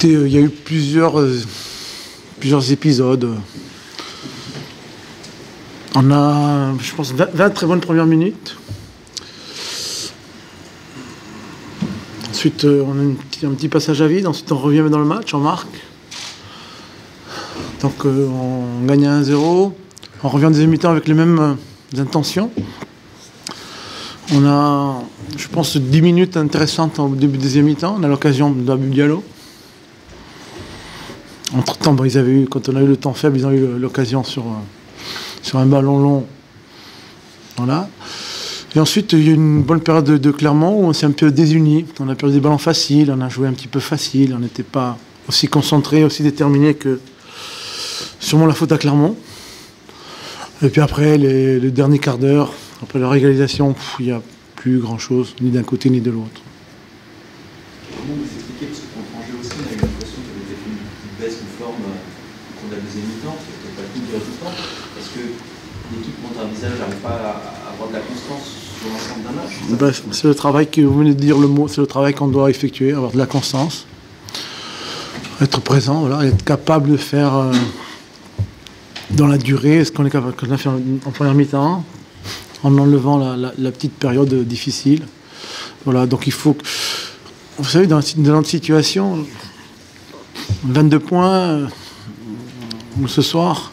Écoutez, il y a eu plusieurs épisodes. On a, je pense, 20 très bonnes premières minutes. Ensuite, on a un petit passage à vide. Ensuite, on revient dans le match, on marque. Donc, on gagne à 1-0. On revient en deuxième mi-temps avec les mêmes intentions. On a, je pense, 10 minutes intéressantes au début de deuxième mi-temps. On a l'occasion d'Abou Diallo. Entre-temps, ils avaient eu, quand on a eu le temps faible, ils ont eu l'occasion sur un ballon long. Voilà. Et ensuite, il y a eu une bonne période de Clermont où on s'est un peu désunis. On a perdu des ballons faciles, on a joué un petit peu facile, on n'était pas aussi concentré, aussi déterminé que sûrement la faute à Clermont. Et puis après, les derniers quarts d'heure, après la régalisation, il n'y a plus grand-chose, ni d'un côté ni de l'autre. Comment vous expliquez, parce que contre Angers aussi, on a eu l'impression qu'il y avait peut-être une petite baisse de forme au cours de la deuxième mi-temps, peut-être pas tout du résultat. Est-ce que l'équipe Montarvisage n'arrive pas à avoir de la constance sur l'ensemble d'un match? C'est le travail que vous venez de dire le mot, c'est le travail qu'on doit effectuer, avoir de la constance, être présent, voilà, être capable de faire dans la durée ce qu'on a fait en première mi-temps, en enlevant la petite période difficile. Voilà, donc il faut que, vous savez, dans notre situation, 22 points ce soir,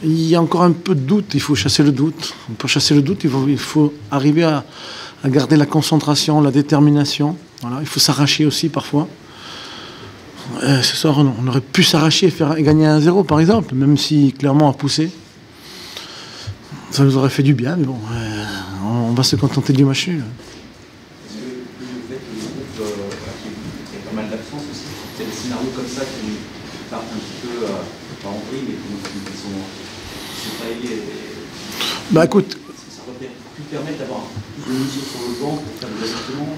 il y a encore un peu de doute, il faut chasser le doute. Pour chasser le doute, il faut arriver à garder la concentration, la détermination. Voilà, il faut s'arracher aussi parfois. Ce soir, on aurait pu s'arracher et gagner 1-0 par exemple, même si Clermont a poussé. Ça nous aurait fait du bien, mais bon, on va se contenter du match nul. Est-ce que le fait que le groupe, qu'il y a pas mal d'absence aussi, c'est des scénarios comme ça qui partent un petit peu pas en vrille, mais qui sont taillés. Bah écoute, ça aurait pu permettre d'avoir plus de mesures sur le banc pour faire des ajustements.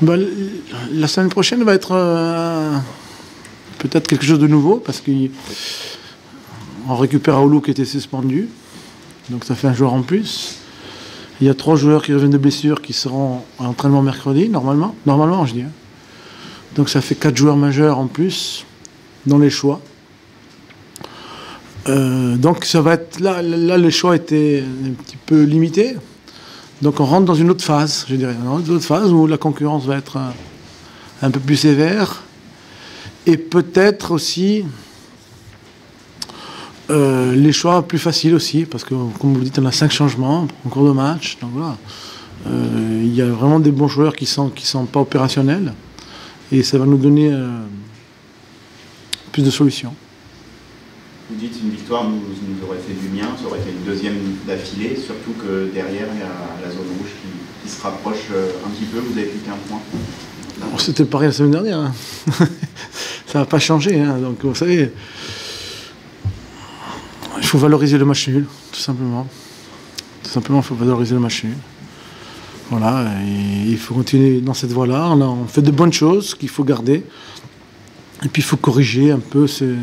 La semaine prochaine va être peut-être quelque chose de nouveau, parce qu'on récupère Aoulou qui était suspendu. Donc ça fait un joueur en plus. Il y a 3 joueurs qui reviennent de blessures qui seront en entraînement mercredi, normalement. Normalement, je dis. Donc ça fait 4 joueurs majeurs en plus dans les choix. Donc ça va être... Là, les choix étaient un petit peu limités. Donc on rentre dans une autre phase, je dirais. Une autre phase où la concurrence va être un peu plus sévère. Et peut-être aussi... les choix plus faciles aussi, parce que, comme vous dites, on a 5 changements en cours de match. Donc voilà, il y a vraiment des bons joueurs qui sont pas opérationnels, et ça va nous donner plus de solutions. Vous dites une victoire nous aurait fait du bien, ça aurait été une deuxième d'affilée, surtout que derrière il y a la zone rouge qui se rapproche un petit peu. Vous avez plus qu'un point. C'était pareil la semaine dernière. Hein. Ça n'a pas changé. Hein. Donc vous savez. Il faut valoriser le match nul, tout simplement. Tout simplement, il faut valoriser le match nul. Voilà, et il faut continuer dans cette voie-là. On fait de bonnes choses qu'il faut garder. Et puis il faut corriger un peu ces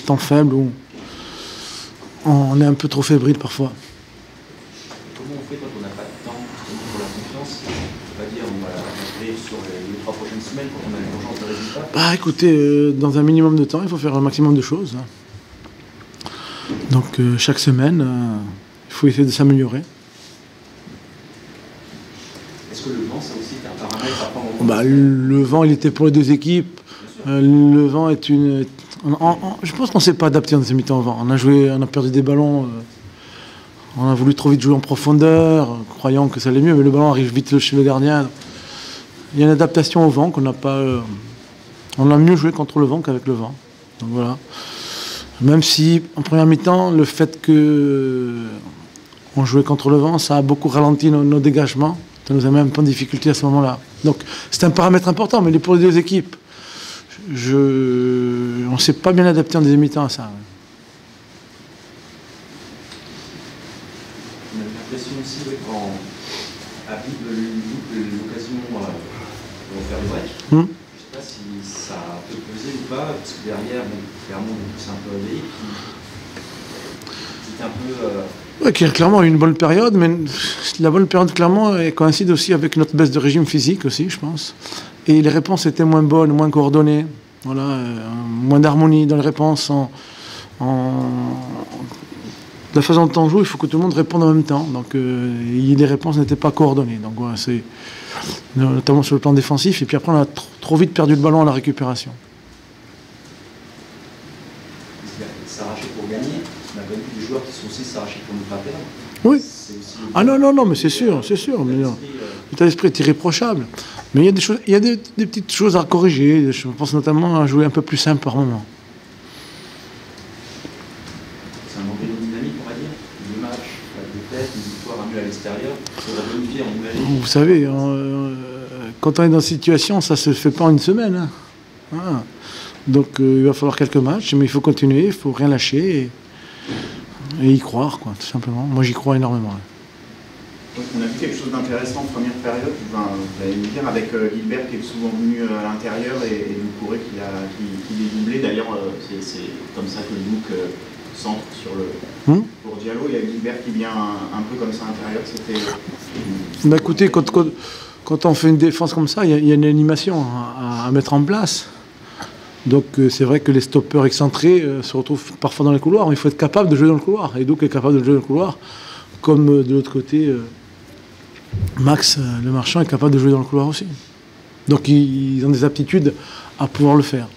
temps faibles où on est un peu trop fébrile parfois. Comment on fait quand on n'a pas de temps pour la confiance? On va dire, on va arriver sur les 3 prochaines semaines quand on a une urgence de résultats. Bah écoutez, dans un minimum de temps, il faut faire un maximum de choses. Donc chaque semaine, il faut essayer de s'améliorer. Est-ce que le vent, ça aussi, c'est un paramètre à prendre en compte? Le vent, il était pour les 2 équipes. Le vent est une... je pense qu'on ne s'est pas adapté en deuxième mi-temps au vent. On a perdu des ballons. On a voulu trop vite jouer en profondeur, croyant que ça allait mieux, mais le ballon arrive vite chez le gardien. Il y a une adaptation au vent qu'on n'a pas... on a mieux joué contre le vent qu'avec le vent. Donc voilà. Même si, en première mi-temps, le fait qu'on jouait contre le vent, ça a beaucoup ralenti nos dégagements. Ça nous a mis un peu en difficulté à ce moment-là. Donc, c'est un paramètre important, mais pour les 2 équipes, on ne s'est pas bien adapté en deuxième mi-temps à ça. On a l'impression aussi quand Habib l'occasion de faire le break. Je ne sais pas si ça peut peser ou pas, parce que derrière, clairement, on pousse un peu à veiller. C'était un peu... Oui, qui a clairement eu une bonne période, mais la bonne période, clairement, elle coïncide aussi avec notre baisse de régime physique aussi, je pense. Et les réponses étaient moins bonnes, moins coordonnées. Voilà, moins d'harmonie dans les réponses. La façon dont on joue, il faut que tout le monde réponde en même temps. Donc les réponses n'étaient pas coordonnées. Donc voilà, c'est notamment sur le plan défensif. Et puis après, on a trop vite perdu le ballon à la récupération. S'arracher pour gagner. On a connu des joueurs qui sont aussi s'arracher pour ne pas perdre. Oui. Ah non, mais c'est sûr. L'état d'esprit est irréprochable. Mais il y a des choses, il y a des petites choses à corriger. Je pense notamment à jouer un peu plus simple par moment. C'est un embryon dynamique, on va dire. Le match, la défaite, une victoire, un but à l'extérieur. Ça va bonifier, on imagine. Vous savez, quand on est dans cette situation, ça ne se fait pas en une semaine. Hein. Voilà. Donc il va falloir quelques matchs, mais il faut continuer, il ne faut rien lâcher et y croire, quoi, tout simplement. Moi, j'y crois énormément. Hein. On a vu quelque chose d'intéressant en première période, vous allez me dire, avec Gilbert qui est souvent venu à l'intérieur et Doucouré qui est doublé. D'ailleurs, c'est comme ça que Luc centre sur le pour Diallo. Il y a Gilbert qui vient un peu comme ça à l'intérieur. C'était. Bah, écoutez, quand on fait une défense comme ça, il y a une animation à mettre en place. Donc c'est vrai que les stoppeurs excentrés se retrouvent parfois dans les couloirs. Il faut être capable de jouer dans le couloir. Et Douk est capable de jouer dans le couloir, comme de l'autre côté. Max, le marchand, est capable de jouer dans le couloir aussi. Donc ils ont des aptitudes à pouvoir le faire.